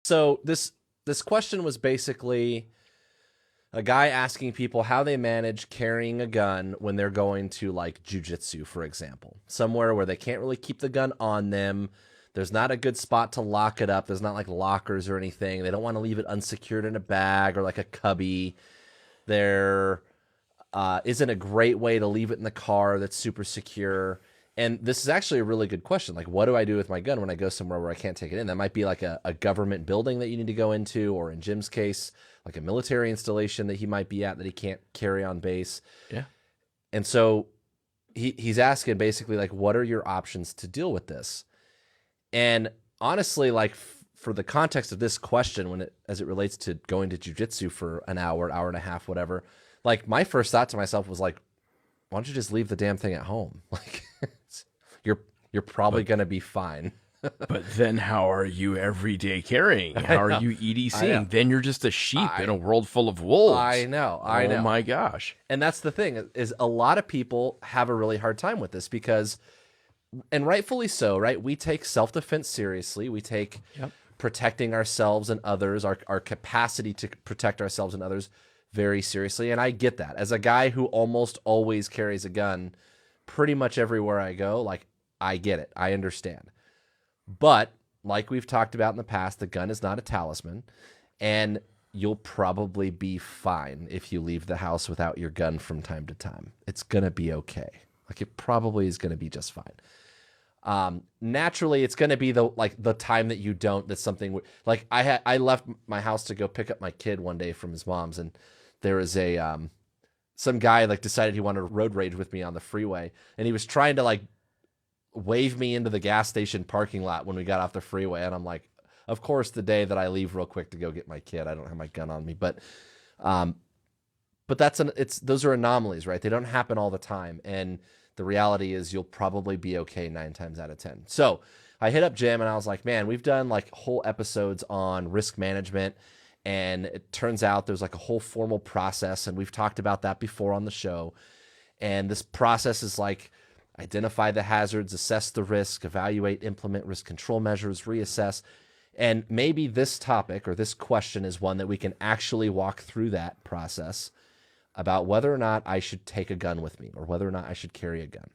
So this question was basically a guy asking people how they manage carrying a gun when they're going to like jujitsu, for example, somewhere where they can't really keep the gun on them. There's not a good spot to lock it up. There's not like lockers or anything. They don't want to leave it unsecured in a bag or like a cubby. There isn't a great way to leave it in the car that's super secure. And this is actually a really good question. Like, what do I do with my gun when I go somewhere where I can't take it in? That might be like a government building that you need to go into, or in Jim's case, like a military installation that he might be at that he can't carry on base. Yeah. And so he's asking basically, like, what are your options to deal with this? And honestly, like, for the context of this question, as it relates to going to jujitsu for an hour and a half, whatever, like, my first thought to myself was like, why don't you just leave the damn thing at home? Like, you're probably going to be fine. But then how are you every day carrying? How are you EDCing? Then you're just a sheep in a world full of wolves. I know. Oh my gosh. And that's the thing, is a lot of people have a really hard time with this because, and rightfully so, right? We take self-defense seriously. We take protecting ourselves and others, our capacity to protect ourselves and others very seriously. And I get that. As a guy who almost always carries a gun pretty much everywhere I go, like, I get it. I understand. But like we've talked about in the past, the gun is not a talisman, and you'll probably be fine if you leave the house without your gun from time to time. It's going to be okay. Like, it probably is going to be just fine. Naturally, it's going to be the time that you don't, that's something like I left my house to go pick up my kid one day from his mom's, and there was some guy like decided he wanted to road rage with me on the freeway, and he was trying to like wave me into the gas station parking lot when we got off the freeway. And I'm like, of course, the day that I leave real quick to go get my kid, I don't have my gun on me, but those are anomalies, right? They don't happen all the time. And the reality is you'll probably be okay 9 times out of 10. So I hit up Jim and I was like, man, we've done like whole episodes on risk management, and it turns out there's like a whole formal process. And we've talked about that before on the show. And this process is like, identify the hazards, assess the risk, evaluate, implement risk control measures, reassess. And maybe this topic or this question is one that we can actually walk through that process about whether or not I should take a gun with me or whether or not I should carry a gun.